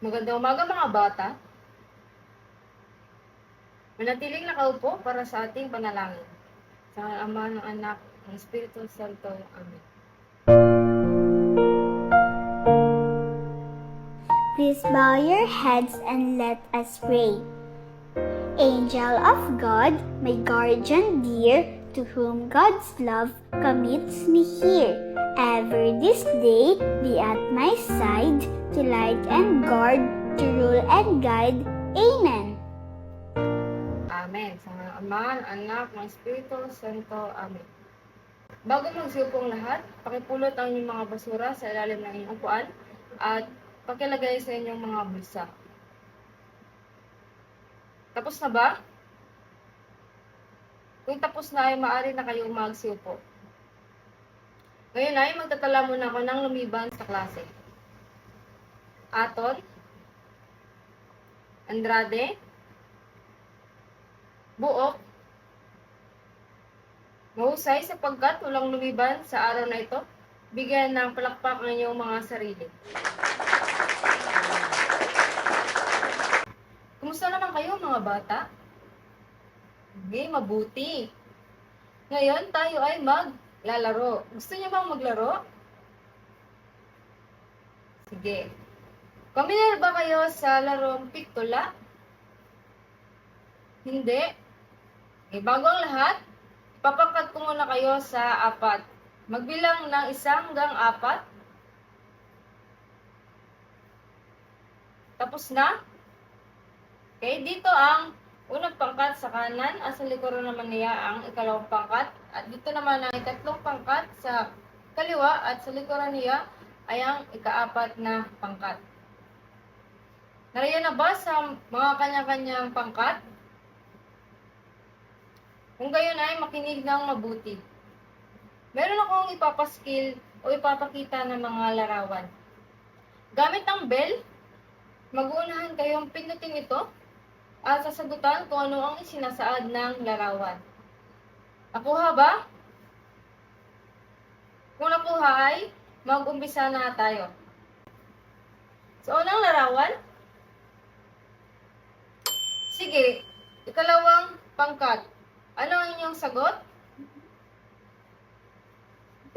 Magandang umaga mga bata. Manatiling nakaupo para sa ating panalangin. Sa Ama, ng Anak, ng Espiritu Santo. Amen. Please bow your heads and let us pray. Angel of God, my guardian dear, to whom God's love commits me here, ever this day be at my side, to light and guard, to rule and guide. Amen. Amen. Sa Ama, ng Anak, ng Espiritu Santo. Amen. Bago magsiyupong lahat, pakipulot ang inyong mga basura sa ilalim ng inyong upuan at pakilagay sa inyong mga bulsa. Tapos na ba? Kung tapos na ay maaari na kayong magsiyupo. Ngayon ay magtatala muna ako ng lumiban sa klase. Aton, Andrade, Buok, mahusay sapagkat walang lumiban sa araw na ito. Bigyan ng palakpak ang inyong mga sarili. Kumusta naman kayo mga bata? Okay, mabuti. Ngayon tayo ay maglalaro. Gusto niyo bang maglaro? Sige. Pamilyar ba kayo sa larong piktula? Hindi. Okay, bago ang lahat, ipapangkat ko muna kayo sa 4. Magbilang ng 1 hanggang 4. Tapos na? Okay, dito ang unang pangkat sa kanan at sa likuran naman niya ang ikalawang pangkat. At dito naman ang ikatlong pangkat sa kaliwa at sa likuran niya ay ang ika-4 na pangkat. Nariyan na ba sa mga kanya-kanyang pangkat? Kung gayon ay makinig ng mabuti. Meron akong ipapaskil o ipapakita ng mga larawan. Gamit ang bell, mag-uunahan kayong pindutin ito at sasagutan kung ano ang isinasaad ng larawan. Nakuha ba? Kung nakuha ay mag-umpisa na tayo. So, unang larawan? Sige, ikalawang pangkat. Ano ang inyong sagot?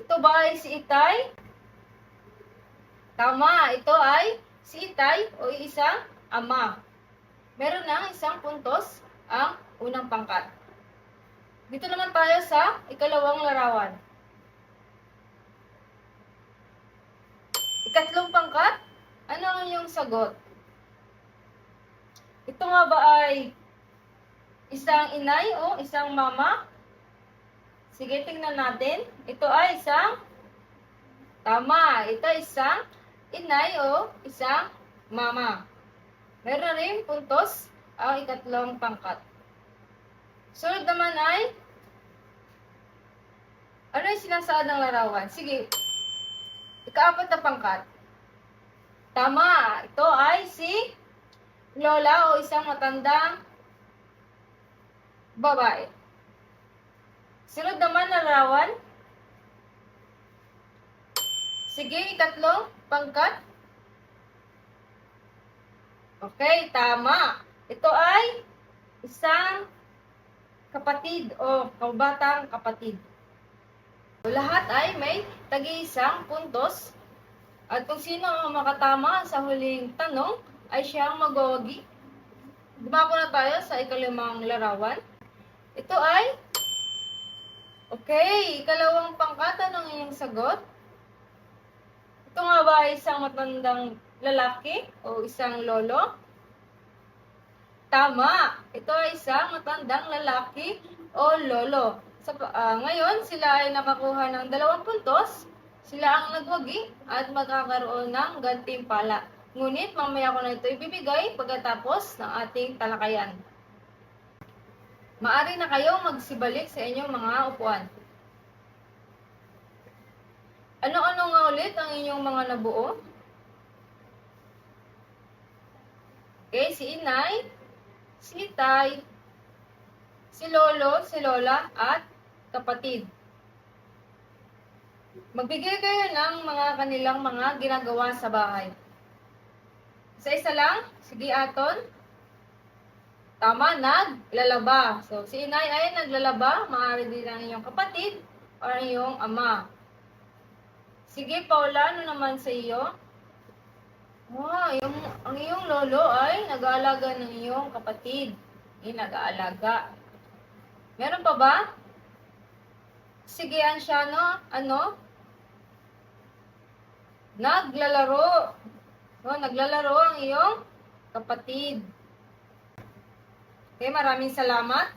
Ito ba ay si Itay? Tama, ito ay si Itay o isang ama. Meron ng 1 puntos ang unang pangkat. Dito naman tayo sa ikalawang larawan. Ikatlong pangkat, ano ang inyong sagot? Ito nga ba ay isang inay o isang mama? Sige, tingnan natin. Ito ay isang tama. Ito ay isang inay o isang mama. Meron rin puntos ang ikatlong pangkat. Sunod naman ay ano yung sinasaad ng larawan? Sige, ika-4 na pangkat. Tama. Ito ay si Lola o isang matandang babae. Sunod naman na larawan. Sige, ikatlong pangkat. Okay, tama. Ito ay isang kapatid o kabatang kapatid. So, lahat ay may tagi-1 puntos. At kung sino ang makatama sa huling tanong, ay siyang magwawagi. Dumako na tayo sa ikalimang larawan. Ito ay okay, ikalawang pangkat. Anong iyong sagot? Ito nga ba ay isang matandang lalaki o isang lolo? Tama. Ito ay isang matandang lalaki o lolo. Ngayon, sila ay nakakuha ng 2 puntos. Sila ang nagwagi at magkakaroon ng gantimpala. Ngunit mamaya ko na ito ibibigay pagkatapos ng ating talakayan. Maaari na kayo magsibalik sa inyong mga upuan. Ano-ano nga ulit ang inyong mga nabuo? Okay, si inay, si itay, si lolo, si lola, at kapatid. Magbigay kayo ng mga kanilang mga ginagawa sa bahay. Isa-isa lang. Sige, aton. Tama, naglalaba. So, si inay ay naglalaba. Maaari din ang iyong kapatid o ang iyong ama. Sige, Paula, ano naman sa iyo? Ang iyong lolo ay nag-aalaga ng iyong kapatid. Nag-aalaga. Meron pa ba? Sige, Ansiano, ano? Naglalaro. So, naglalaro ang iyong kapatid. Okay, maraming salamat.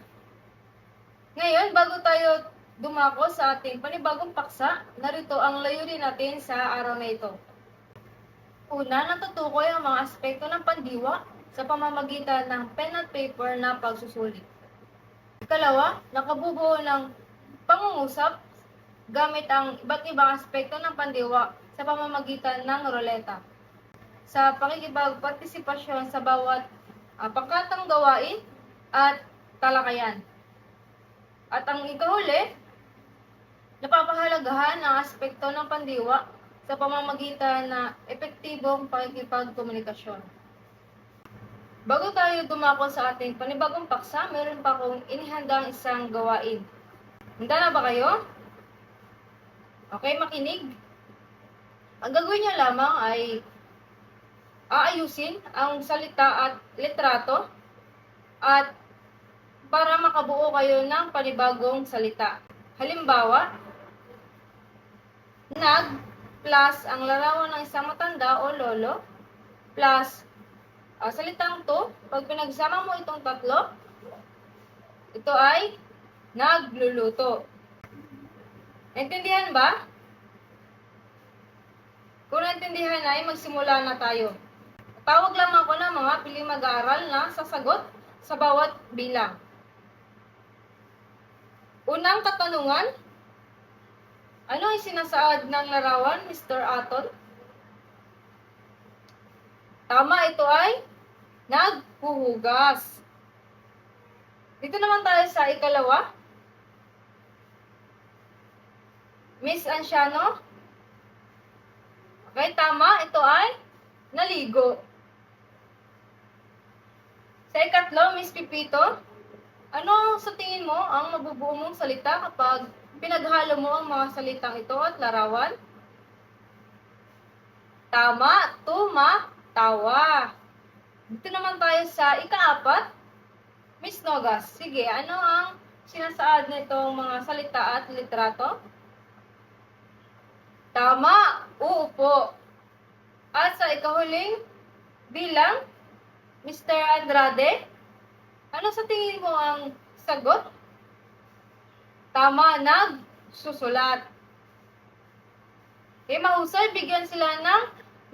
Ngayon, bago tayo dumako sa ating panibagong paksa, narito ang layunin natin sa araw na ito. Una, natutukoy ang mga aspekto ng pandiwa sa pamamagitan ng pen at paper na pagsusulit. Ikalawa, nakabubuo ng pangungusap gamit ang iba't ibang aspekto ng pandiwa sa pamamagitan ng ruleta. Sa pakikipagpartisipasyon sa bawat pangkatang gawain at talakayan. At ang ikahuli, napapahalagahan ang aspekto ng pandiwa sa pamamagitan na epektibong pakikipagkomunikasyon. Bago tayo dumako sa ating panibagong paksa, meron pa akong inihandang isang gawain. Handa na ba kayo? Okay, makinig. Ang gagawin niyo lamang ay aayusin ang salita at litrato at para makabuo kayo ng panibagong salita. Halimbawa, nag plus ang larawan ng isang matanda o lolo plus salitang to. Pag pinagsama mo itong tatlo, ito ay nagluluto. Naintindihan ba? Kung naintindihan ay magsimula na tayo. Tawag lang ako ng mga piling mag-aaral na sasagot sa bawat bilang. Unang katanungan, ano ay sinasaad ng larawan, Mr. Aton? Tama, ito ay naghuhugas. Dito naman tayo sa ikalawa. Miss Ansiano? Okay, tama, ito ay naligo. Sa ikatlo, Miss Pipito, ano sa tingin mo ang mabubuo mong salita kapag pinaghalo mo ang mga salitang ito at larawan? Tama, tumatawa. Dito naman tayo sa ikaapat. Miss Nogas, sige, ano ang sinasaad nitong mga salita at litrato? Tama, uupo. At sa ikahuling bilang, Mr. Andrade, ano sa tingin mo ang sagot? Tama, nagsusulat. Okay, mahusay, bigyan sila ng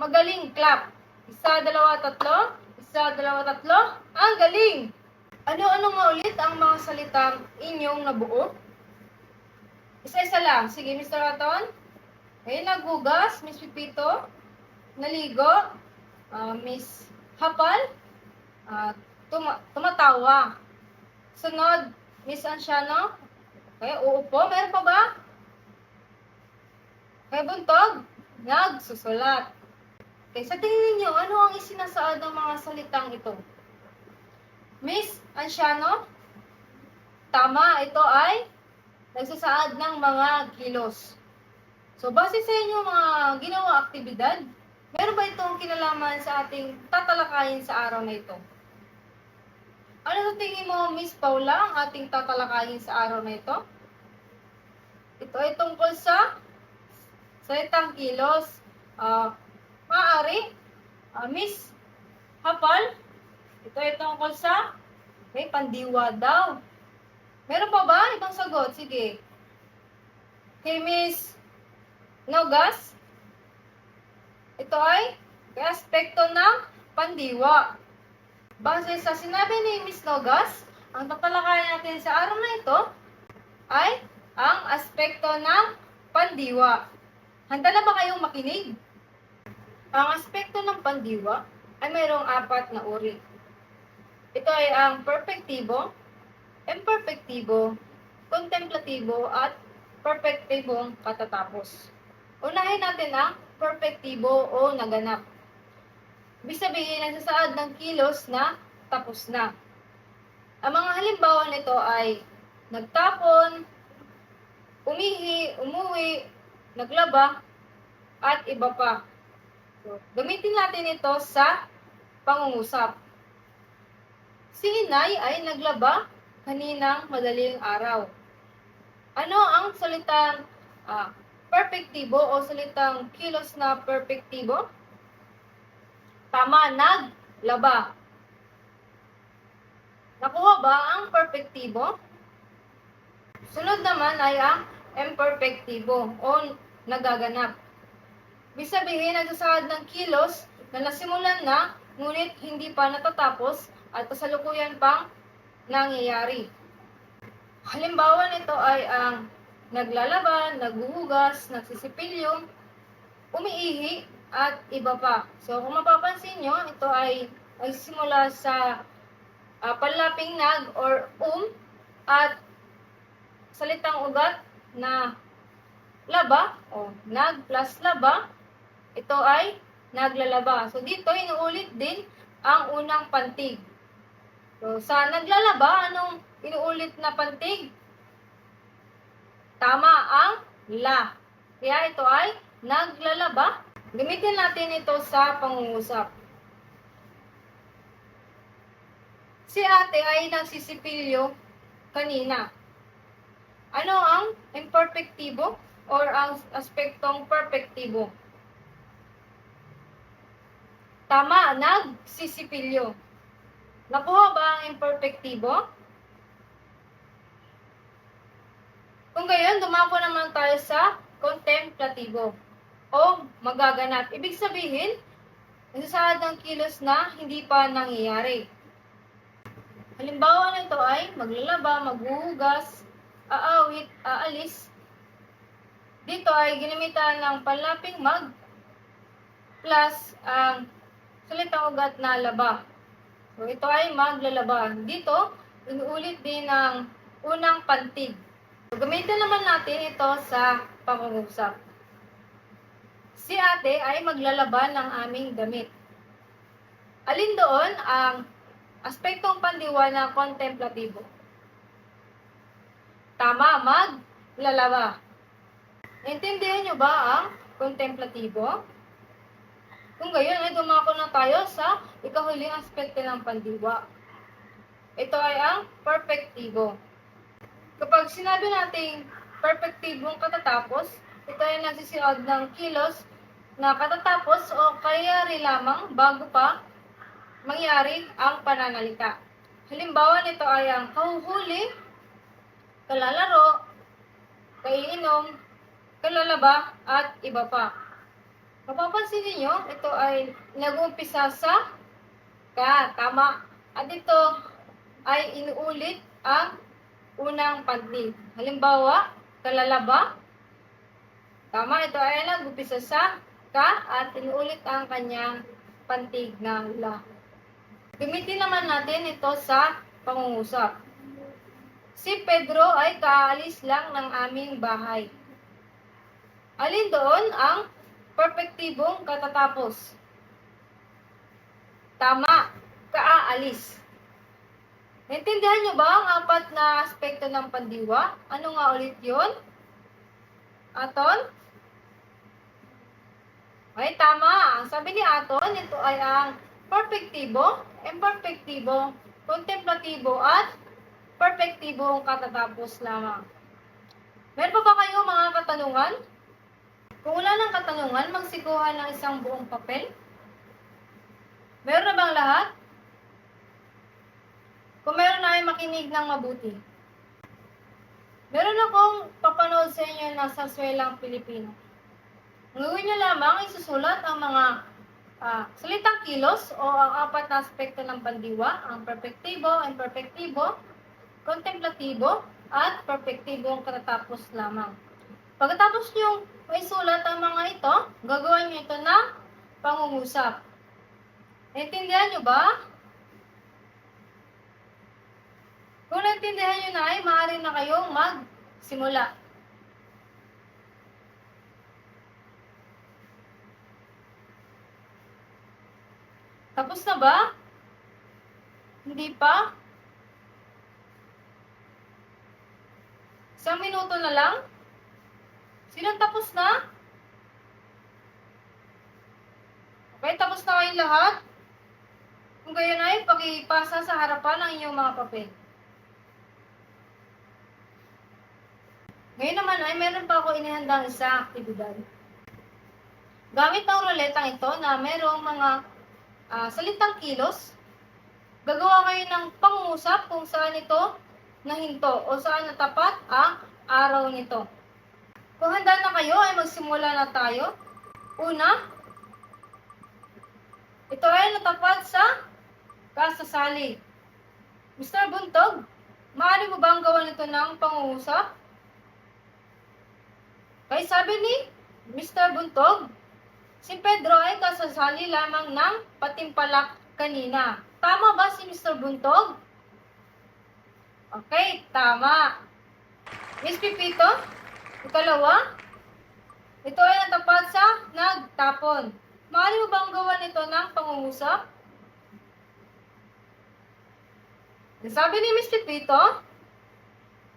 magaling clap. Isa, dalawa, tatlo. Isa, dalawa, tatlo. Ang galing! Ano-ano nga ulit ang mga salitang inyong nabuo? Isa-isa lang. Sige, Mr. Aton. Okay, naghugas, Miss Pipito. Naligo, Miss Hapal. Tumatawa. Sunod, Miss Ansiano. Okay, uupo. Meron pa ba? Okay, buntog. Nagsusulat. Okay, sa tingin niyo, ano ang isinasaad ng mga salitang ito? Miss Ansiano? Tama, ito ay nagsasaad ng mga kilos. So, base sa inyo mga ginawa aktibidad, meron ba itong kinalaman sa ating tatalakayin sa araw na ito? Ano sa tingin mo, Miss Paula, ang ating tatalakayin sa araw na ito? Ito ay tungkol sa salitang kilos. Maaari, Miss Hapal, ito ay tungkol sa pandiwa daw. Meron pa ba ibang sagot? Sige. Kay Miss Nogas, ito ay aspekto ng pandiwa. Base sa sinabi ni Miss Nogas, ang tatalakayan natin sa araw na ito ay ang aspekto ng pandiwa. Handa na ba kayong makinig? Ang aspekto ng pandiwa ay mayroong 4 na uri. Ito ay ang perpektibo, imperpektibo, kontemplatibo, at perpektibong katatapos. Unahin natin ang perpektibo o naganap. Ibig sabihin, nagsasaad ng kilos na tapos na. Ang mga halimbawa nito ay nagtapon, umihi, umuwi, naglaba, at iba pa. So, gamitin natin ito sa pangungusap. Si inay ay naglaba kaninang madaling araw. Ano ang salitang perpektibo o salitang kilos na perpektibo? Tama, naglaba. Nakuha ba ang perpektibo? Sunod naman ay ang imperfectibo o nagaganap. Ibig sabihin, nagsasaad ng kilos na nasimulan na, ngunit hindi pa natatapos at kasalukuyan pang nangyayari. Halimbawa nito ay ang naglalaba, naghuhugas, nagsisipilyo, umiihi, at iba pa. So, kung mapapansin nyo, ito ay nagsimula sa panlaping nag or at salitang ugat na laba o nag plus laba, ito ay naglalaba. So, dito inuulit din ang unang pantig. So, sa naglalaba, anong inuulit na pantig? Tama ang la. Kaya ito ay naglalaba. Gamitin natin ito sa pangungusap. Si ate ay nagsisipilyo kanina. Ano ang imperfectibo or ang aspektong perfectibo? Tama, nagsisipilyo. Nakuha ba ang imperfectibo? Kung gayon, dumako naman tayo sa contemplatibo o magaganap. Ibig sabihin, nagsasaad ng kilos na hindi pa nangyayari. Halimbawa nito ay maglalaba, maghuhugas, aawit, aalis. Dito ay ginamitan ng panlaping mag plus ang salitang ugat na laba. So, ito ay maglalaba. Dito, inuulit din ang unang pantig. So, gamitin naman natin ito sa pangungusap. Si ate ay maglalaba ng aming damit. Alin doon ang aspektong pandiwa ng contemplatibo? Tama, maglalaba. Naintindihan nyo ba ang contemplatibo? Kung gayon, ay dumako na tayo sa ikahuling aspekto ng pandiwa. Ito ay ang perpektibo. Kapag sinabi nating perpektibong katatapos, ito ay nagsisiod ng kilos na katatapos o kayari lamang bago pa mangyari ang pananalita. Halimbawa nito ay ang kahuhuli, kalalaro, kaiinom, kalalaba, at iba pa. Mapapansin niyo, ito ay nag-uumpisa sa ka, tama. At ito ay inuulit ang unang pantig. Halimbawa, kalalaba, tama, ito ay nag-uumpisa sa ka at inuulit ang kanyang pantig na la. Gamitin naman natin ito sa pangungusap. Si Pedro ay kaalis lang ng aming bahay. Alin doon ang perpektibong katatapos? Tama, kaaalis. Naintindihan nyo ba ang apat na aspekto ng pandiwa? Ano nga ulit yun? Aton? Ay, tama. Ang sabi ni Aton, ito ay ang perpektibo, imperfektibo, contemplatibo, at perpektibong katatapos lamang. Meron pa ba kayo mga katanungan? Kung wala ng katanungan, magsikuhan ng isang buong papel. Meron na bang lahat? Kung meron na ay makinig ng mabuti. Meron akong papanood sa inyo na sarsuelang Pilipino. Ang gawin nyo lamang, isusulat ang mga salitang kilos o ang apat na aspekto ng pandiwa, ang perpektibo, imperfektibo, contemplatibo, at perpektibong katatapos lamang. Pagkatapos nyo maisulat ang mga ito, gagawin nyo ito na pangungusap. Naintindihan nyo ba? Kung naintindihan nyo na ay maaari na kayong magsimula. Tapos na ba? Hindi pa? Isang minuto na lang? Sino tapos na? Okay, tapos na kayong lahat? Kung gayon ay, pakipasa sa harapan ang inyong mga papel. Ngayon naman ay meron pa ako inihandang isang aktibidad. Gamit ang ruletang ito na merong mga salitang kilos, gagawa kayo ng pangungusap kung saan ito nahinto o saan natapat ang araw nito. Kung handa na kayo ay magsimula na tayo. Una, ito ay natapat sa kasasali. Mr. Buntog, maaari mo bang gawan ito ng pangungusap? Kaya sabi ni Mr. Buntog, si Pedro ay kasasali lamang ng patimpalak kanina. Tama ba si Mr. Buntog? Okay, tama. Miss Pipito, ikalawa, ito ay natapat sa nagtapon. Maaari mo bang gawan ito ng pangungusap? Sabi ni Miss Pipito,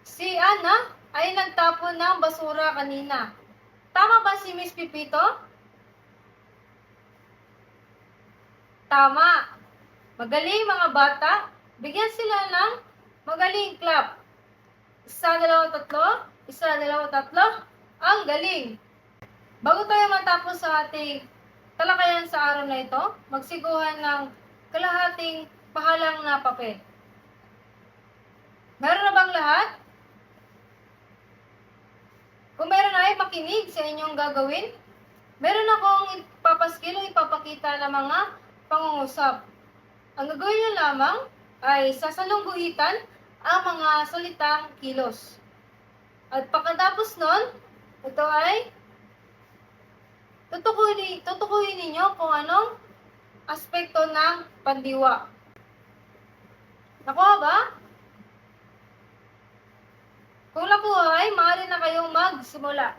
si Ana ay nagtapon ng basura kanina. Tama ba si Miss Pipito? Tama. Magaling mga bata. Bigyan sila ng magaling clap. Isa, dalawa, tatlo. Isa, dalawa, tatlo. Ang galing. Bago tayo matapos sa ating talakayan sa araw na ito, magsiguhan ng kalahating pahalang na papel. Meron na bang lahat? Kung meron ay makinig sa inyong gagawin, meron akong ipapaskil o ipapakita ng mga pangungusap. Ang gagawin niyo lamang ay sasalungguhitan ang mga salitang kilos. At pagkatapos nun, ito ay tutukuhin ninyo kung anong aspekto ng pandiwa. Nakuha ba? Kung nakuha ay maaari na kayong magsimula.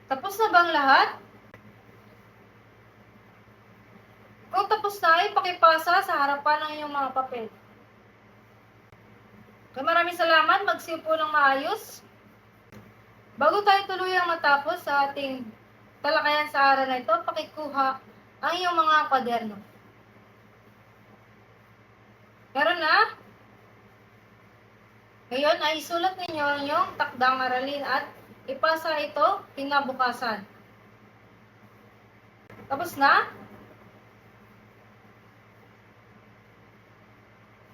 Tapos na bang lahat? Kung tapos na ay pakipasa sa harapan ng iyong mga papel. Okay, maraming salamat. Magsiupo ng maayos. Bago tayo tuluyang matapos sa ating talakayan sa araw na ito, pakikuha ang iyong mga kwaderno. Meron na? Ngayon ay isulat ninyo ang iyong takdang aralin at ipasa ito kinabukasan. Tapos na?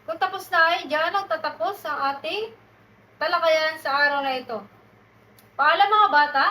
Kung tapos na ay diyan nagtatapos ang ating talakayan sa araw na ito. Paalam mga bata!